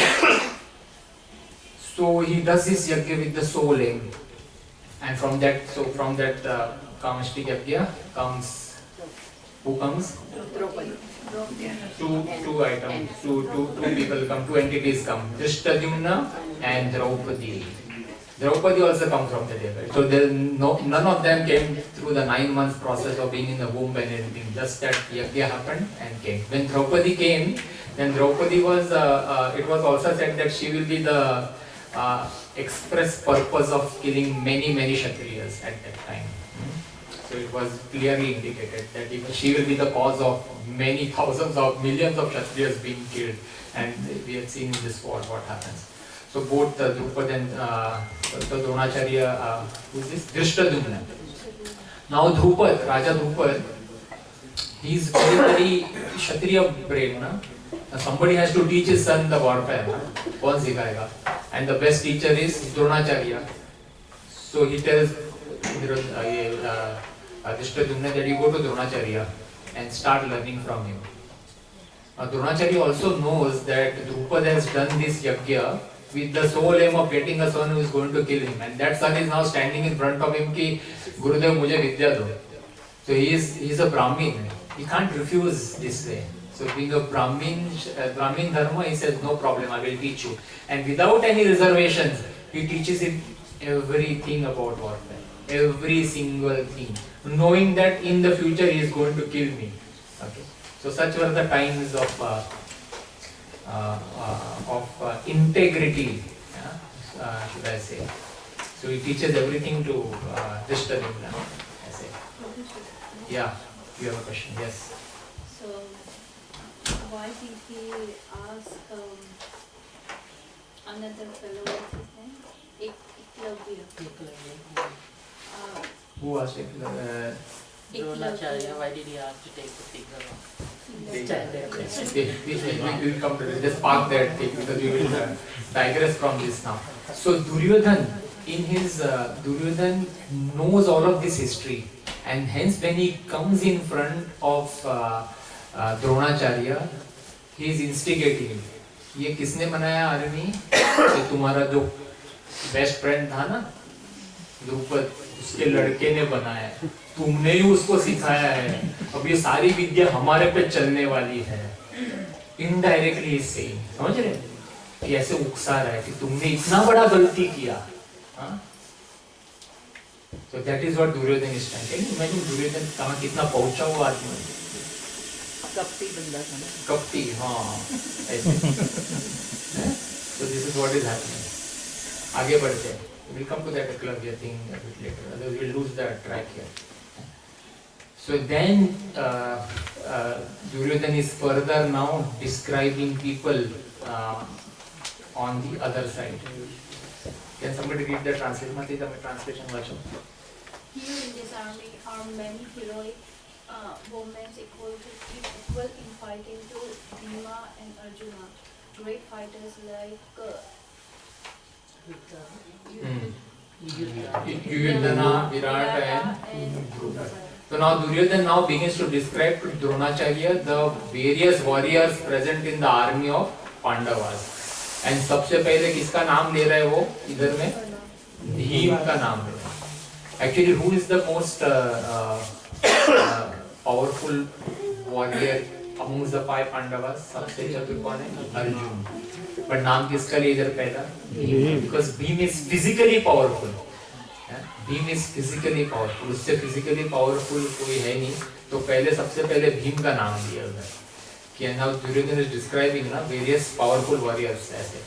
So he does this yagya with the sole aim, and from that Kamashti yagya comes, who comes? Two items, two people come, 2 entities come. Drishtadyumna and Draupadi. Draupadi also comes from the devil. So none of them came through the 9 months process of being in the womb and everything. Just that yagya happened and came. When Draupadi came, then Draupadi was, it was also said that she will be the express purpose of killing many Kshatriyas at that time. So it was clearly indicated that she will be the cause of many thousands of millions of Kshatriyas being killed. And we have seen in this war what happens. So both Drupad and Dronacharya, who is this? Drishtadyumna. Now Drupad, Raja Drupad, he is very, very Kshatriya brain. Somebody has to teach his son the warfare. Kaun sikhayega? And the best teacher is Dronacharya. So he tells Drishtadyumna that you go to Dronacharya and start learning from him. Dronacharya also knows that Drupad has done this yagya with the sole aim of getting a son who is going to kill him, and that son is now standing in front of him ki Gurudev mujhe vidya do. So he is a Brahmin, he can't refuse this way. So being a Brahmin dharma, he says no problem, I will teach you, and without any reservations he teaches him everything about warfare, every single thing, knowing that in the future he is going to kill me. Okay. So such were the times of integrity, should I say. So he teaches everything to Drishtadyumna, I say. Yeah, you have a question? Yes. So, why did he ask another fellow, what's his name? Eklavya. Who asked it? Dronacharya, why did he have to take the figure of stand there? We will come to this. Just park that thing because we will digress from this now. So Duryodhan, Duryodhan knows all of this history, and hence when he comes in front of Dronacharya, he is instigating him. ये किसने बनाया army? ये तुम्हारा जो best friend था ना, द्रुपद, उसके लड़के ने बनाया है, तुमने ही उसको सिखाया है, अब ये सारी विद्या हमारे पे चलने वाली है। इनडायरेक्टली इज सेइंग, समझ रहे हैं? कि ऐसे उकसा रहा है कि तुमने इतना बड़ा गलती किया। So that is what Duryodhan is trying. Can you imagine Duryodhan कहाँ कितना पहुंचा हुआ आदमी? कपटी बंदा था ना। कपटी, हाँ, ऐसे। So this is what is happening. आगे बढ़ते हैं. We'll come to that Eklavya thing a bit later. Otherwise we'll lose the track here. So then Duryodhan is further now describing people on the other side. Can somebody read the translation? Mati, the translation vacho. Here in this army are many heroic women equal in fighting to Bhima and Arjuna. Great fighters like Yudhana, Virat and Dhruva. So now Duryodhan now begins to describe to Dronacharya the various warriors present in the army of Pandavas. And सबसे पहले किसका नाम ले रहा है वो इधर में? भीम का नाम ले रहा है. Actually, who is the most powerful warrior amongst the five Pandavas? सबसे चतुर कौन है? अर्जुन. But नाम किसका लिए इधर पहला? Bhim. Because Bhim is physically powerful. Bhim is physically powerful. उससे physically powerful कोई है नहीं. तो पहले सबसे पहले भीम का नाम लिया उधर. कि now Duryodhan is describing ना various powerful warriors ऐसे.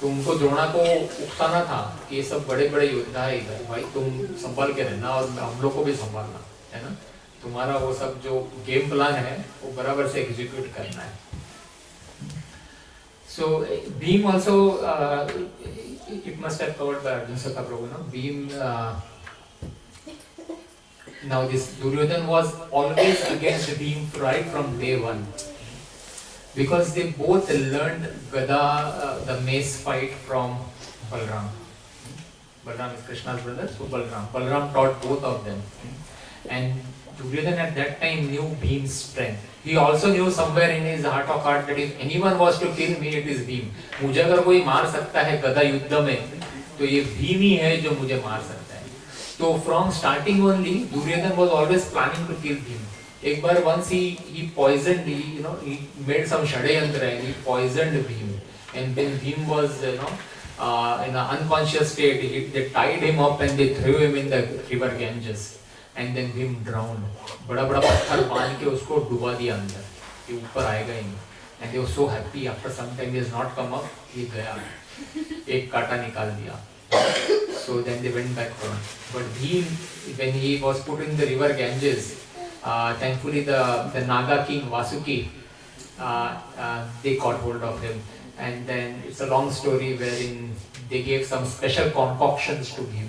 तो उनको द्रोणा को उकसाना था कि ये सब बड़े बड़े योद्धा है इधर, भाई तुम संभाल के रहना और हम लोग को भी संभालना है ना. तुम्हारा वो सब जो गेम प्लान है वो बराबर से एग्जीक्यूट करना है. So Bhim also it must have covered by Arjuna Saka Prabhu, no? Bhim now this Duryodhan was always against Bhim right from day one. Because they both learned Gada, the mace fight from Balram. Balram is Krishna's brother, so Balram taught both of them. And Duryodhan at that time knew Bhim's strength. He also knew somewhere in his heart of heart that if anyone was to kill me, it is Bhim. मुझे अगर कोई मार सकता है गदा युद्ध में, तो ये भीम ही है जो मुझे मार सकता है. तो from starting only, Duryodhan was always planning to kill Bhim. एक बार once he poisoned, he made some षड्यंत्र and he poisoned Bhim. And when Bhim was in an unconscious state, they tied him up and they threw him in the river Ganges. And then Bhim drowned. बड़ा बड़ा पत्थर बांध के उसको डुबा दिया अंदर, कि ऊपर आएगा ही नहीं. And they were so happy. After some time he has not come up. ये गया, एक कांटा निकाल दिया. So then they went back home. But Bhim, when he was put in the river Ganges, thankfully the Naga king Vasuki, they caught hold of him. And then it's a long story wherein they gave some special concoctions to him,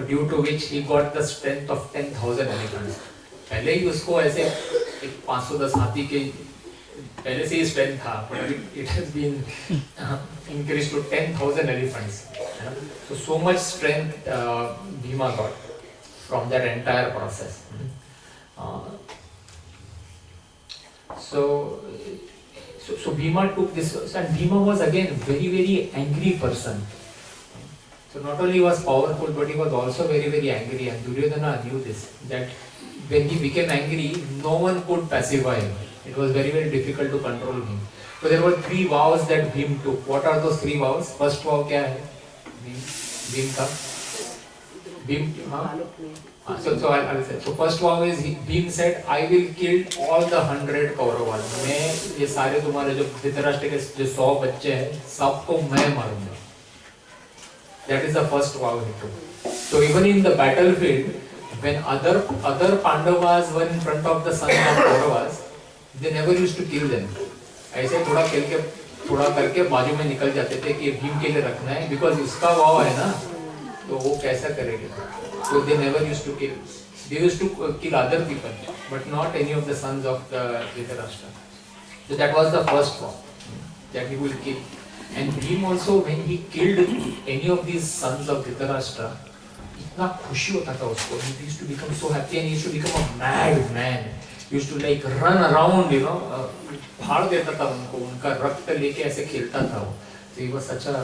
due to which he got the strength of 10,000 elephants. पहले ही उसको ऐसे एक 510 हाथी के पहले से ही strength था, but it has been increased to 10,000 elephants. So much strength Bhima got from that entire process. So Bhima took this, and Bhima was again very angry person. So not only he was powerful, but he was also very angry, and Duryodhana knew this, that when he became angry, no one could pacify him. It was very difficult to control him. So there were 3 vows that Bhim took. What are those 3 vows? First vow क्या है? Bhim का? Bhim, So I'll say. So first vow is Bhim said, I will kill all the 100 Kauravas. मैं ये सारे तुम्हारे जो धृतराष्ट्र के जो 100 बच्चे हैं, सबको मैं मारूंगा. That is the first vow he took. So even in the battlefield, when other Pandavas were in front of the sons of Kauravas, they never used to kill them. ऐसे थोड़ा खेल के थोड़ा करके बाजू में निकल जाते थे कि भीम के लिए रखना है, बिकॉज उसका वाव है ना, तो वो कैसा करेंगे. So they never used to kill. They used to kill other people, but not any of the sons of the Dhritarashtra. So that was the first war that he will kill. And Bhim also, when he killed any of these sons of Dhritarashtra, इतना खुशी होता था उसको. He used to become so happy and he used to become a mad man. He used to like run around, you know, फाड़ देता था उनको, उनका रक्त लेके ऐसे खेलता था वो. So he was such a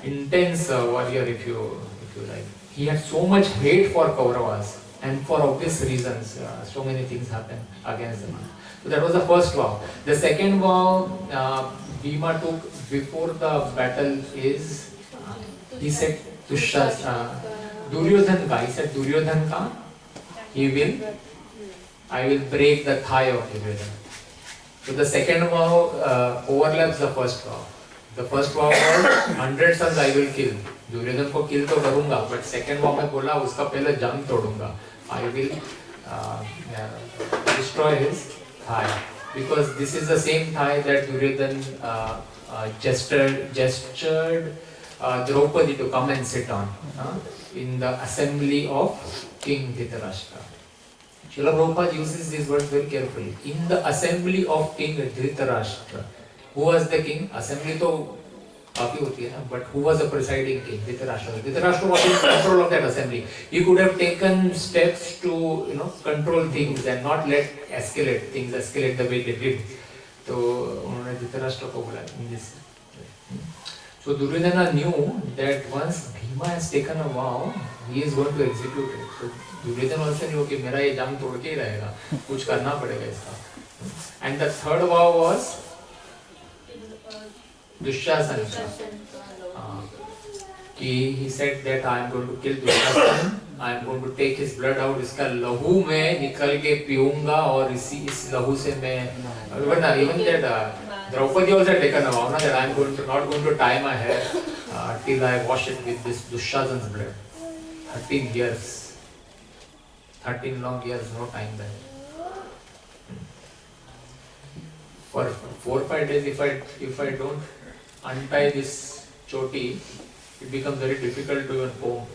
intense warrior, if you like. He had so much hate for Kauravas, and for obvious reasons, so many things happened against them. So that was the first vow. The second vow Bhima took before the battle is, he said Duryodhan ka, he said Duryodhan ka, I will break the thigh of Duryodhan. So the second vow overlaps the first vow. The first vow was 100 sons I will kill. Duryodhan को किल तो करूंगा, but second vow में बोला उसका पहले जान तोड़ूंगा. I will destroy his thigh, because this is the same thigh that Duryodhan gestured Draupadi to come and sit on in the assembly of King Dhritarashtra. Srila Prabhupada uses these words very carefully. In the assembly of King Dhritarashtra. Who was the king? Assembly तो काफी होती है ना, but who was the presiding king? Dhritarashtra. Dhritarashtra was in control of that assembly. He could have taken steps to, you know, control things and not let things escalate the way they did. तो उन्होंने Dhritarashtra को बुलाया in this. So Duryodhana knew that once Bhima has taken a vow, he is going to execute it. So Duryodhana also knew कि मेरा ये जाम तोड़ के ही रहेगा, कुछ करना पड़ेगा इसका. And the third vow was Dushyasan. He said that I am going to kill Dushyasan, I am going to take his blood out, इसका लहू मैं निकल के पीऊंगा और इस लहू से मैं even that Draupadi also had taken a vow that I am not going to tie my hair till I wash it with this Dushyasan's blood. 13 years, 13 long years, no time back. For 4 or 5 days, if I don't untie this choti, it becomes very difficult to even comb.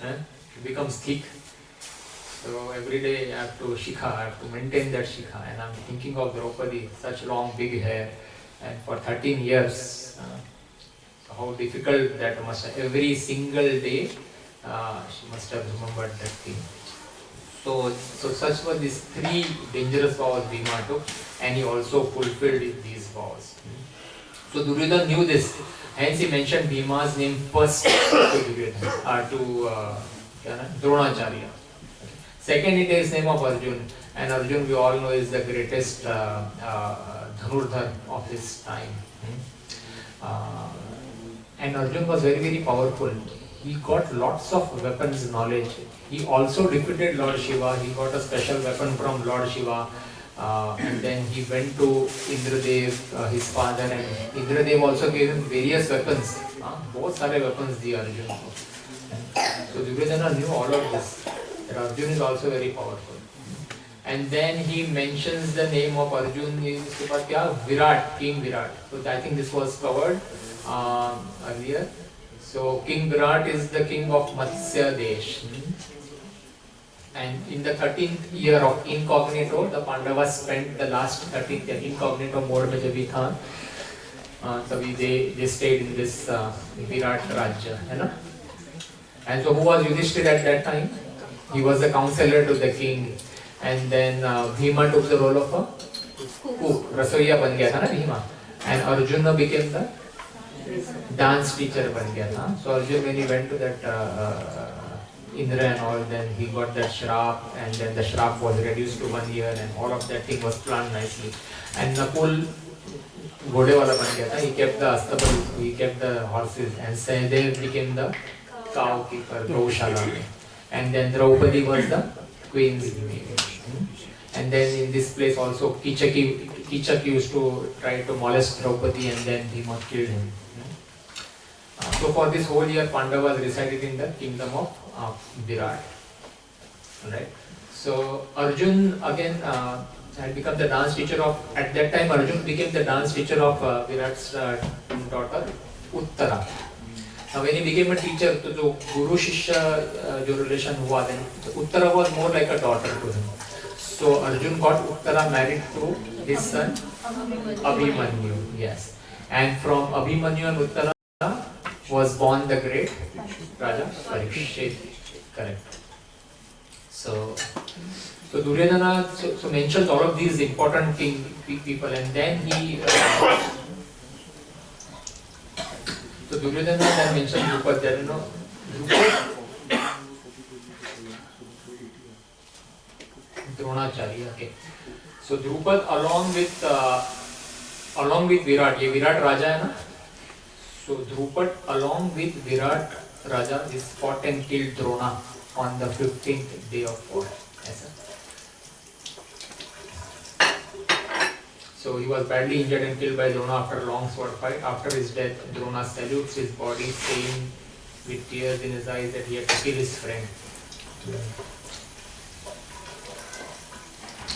It becomes thick. So every day I have to maintain that shikha. And I'm thinking of Draupadi, such long big hair, and for 13 years, so how difficult that must have. Every single day, she must have remembered that thing. So such were these 3 dangerous vows Bhima took, and he also fulfilled these vows. So Duryodhana knew this, hence he mentioned Bhima's name first to Duryodhana, to Dronacharya. Second he takes name of Arjun, and Arjun we all know is the greatest Dhanurdhar of his time. And Arjun was very, very powerful. He got lots of weapons knowledge. He also defeated Lord Shiva. He got a special weapon from Lord Shiva. And then he went to Indradev, his father, and Indradev also gave him various weapons. Both सारे weapons दिए Arjun को. So Duryodhana knew all of this. That Arjun is also very powerful. And then he mentions the name of Arjun. इसके बाद क्या? Virat, King Virat. So I think this was covered earlier. So King Virat is the king of Matsya Desh. And in the 13th year of incognito, the Pandavas spent the last 13th year incognito mode में जब भी था, तभी they stayed in this Virat Rajya, है ना? And so who was Yudhishthir at that time? He was the counselor to the king, and then Bhima took the role of a cook, रसोइया बन गया था ना Bhima, and Arjuna became the dance teacher बन गया था. So Arjun, when he went to that Indra and all, then he got that shrap, and then the shrap was reduced to 1 year, and all of that thing was planned nicely. And Nakul घोड़े वाला बन गया था. He kept the astabal, he kept the horses, and Sahadev became the cow keeper, Gaushala. And then Draupadi was the queen's maid. And then in this place also Kichak used to try to molest Draupadi, and then Bhima killed him. So for this whole year, Pandavas resided in the kingdom of Virat. Right. So Arjun again, had become the dance teacher of, at that time Arjun became the dance teacher of Virat's daughter Uttara. Now when he became a teacher, तो जो गुरु शिष्य जो relation हुआ, then Uttara was more like a daughter to him. So Arjun got Uttara married to his son Abhimanyu. Yes, and from Abhimanyu and Uttara was born the great Raja Parikshit. Correct. So Duryodhana so mentions all of these important people, and then he so Duryodhana then mentioned Drupad. There, Dronacharya. Okay. So Drupad along with Virat, ये विराट राजा है ना? So Drupad along with Virat Raja is fought and killed Drona on the 15th day of war. So he was badly injured and killed by Drona after a long sword fight. After his death, Drona salutes his body, saying with tears in his eyes that he had to kill his friend.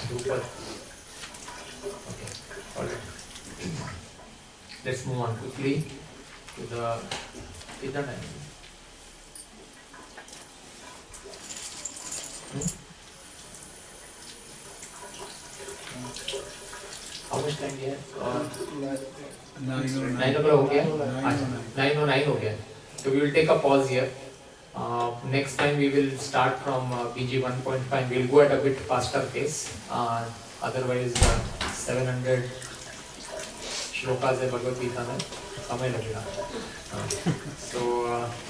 Drupad. Okay, alright. Let's move on quickly to the time. How much time we have? 9 o'clock हो गया? 9:09 हो गया. So we will take a pause here. Next time we will start from PG 1.5. We will go at a bit faster pace. Otherwise 700 shlokas है भगवद गीता में, समय लगेगा. So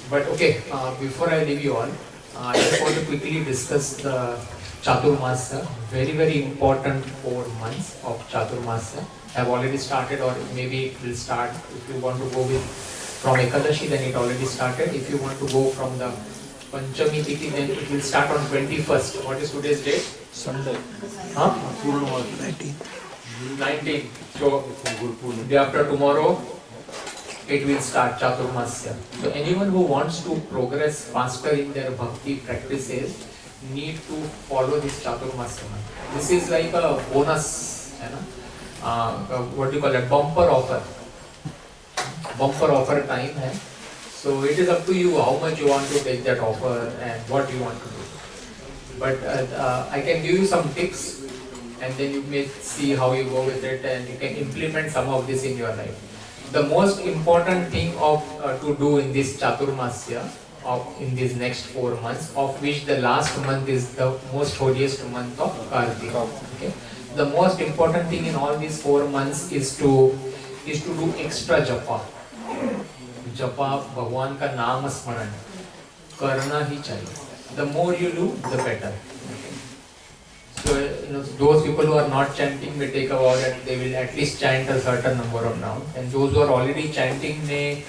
but okay, before I leave you all, I just want to quickly discuss the Chaturmasya. Very important 4 months of Chaturmasya have already started, or maybe it will start. If you want to go with from Ekadashi, then it already started. If you want to go from the Panchami Tithi, then it will start on 21st. What is today's date? Sunday. Huh? 19. So day after tomorrow, it will start Chaturmasya. So anyone who wants to progress faster in their bhakti practices need to follow this Chaturmasya. This is like a bonus, you know? What do you call it? Bumper offer. Bumper offer time hai. So it is up to you how much you want to take that offer and what you want to do. But I can give you some tips, and then you may see how you go with it, and you can implement some of this in your life. The most important thing to do in this Chaturmasya, in these next 4 months, of which the last month is the most holiest month of Kartika. Okay? The most important thing in all these 4 months is to do extra japa. Japa, भगवान का नाम स्मरण करना ही चाहिए. The more you do, the better. So those people who are not chanting may take a vow that they will at least chant a certain number of rounds, and those who are already chanting may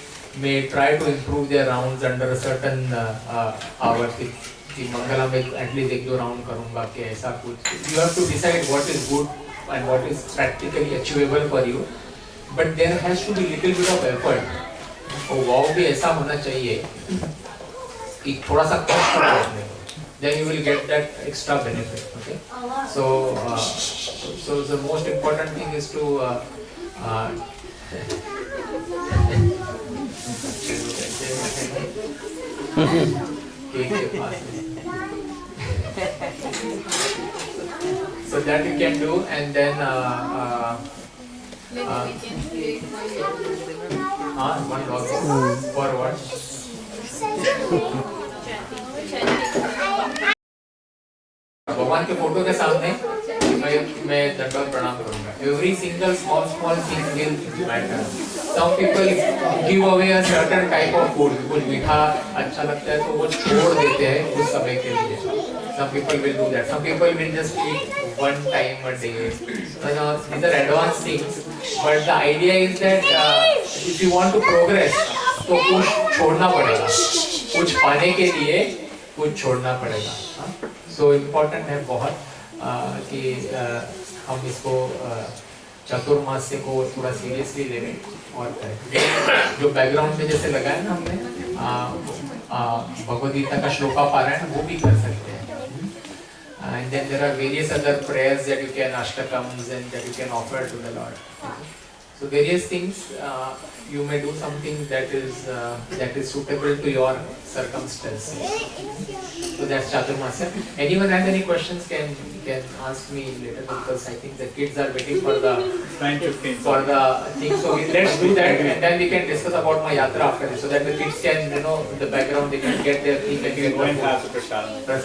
try to improve their rounds under a certain hour. कि मंगला में at least 1-2 round करूँगा कि ऐसा कुछ. You have to decide what is good and what is practically achievable for you, but there has to be little bit of effort. और vow भी ऐसा होना चाहिए कि थोड़ा सा कष्ट करने, then you will get that extra benefit. Okay, so the most important thing is to so that you can do, and then one login for what? भगवान के फोटो के सामने मैं दंडवत प्रणाम करूंगा. Every single small thing will matter. Some people give away a certain type of food. कुछ मीठा अच्छा लगता है तो वो छोड़ देते हैं उस समय के लिए. Some people will do that. Some people will just eat one time a day. These are advanced things. But the idea is that if you want to progress, तो कुछ छोड़ना पड़ेगा. कुछ पाने के लिए कुछ छोड़ना पड़ेगा. So important है बहुत कि हम इसको चतुर्मास्य को थोड़ा सीरियसली ले लें और करें. जो बैकग्राउंड में जैसे लगाया ना हमने भगवद गीता का श्लोका पारायण, वो भी कर सकते हैं. And then there are various other prayers that you can, ashtakams, and that you can offer to the Lord. So various things, you may do something that is suitable to your circumstances. So that's Chaturmasya. Anyone has any questions can ask me later, because I think the kids are waiting for the 9:15. for the thing. So let's do that, and then we can discuss about my yatra after this, so that the kids can, the background, they can get their thing and You get can go and the have the prasad. prasad.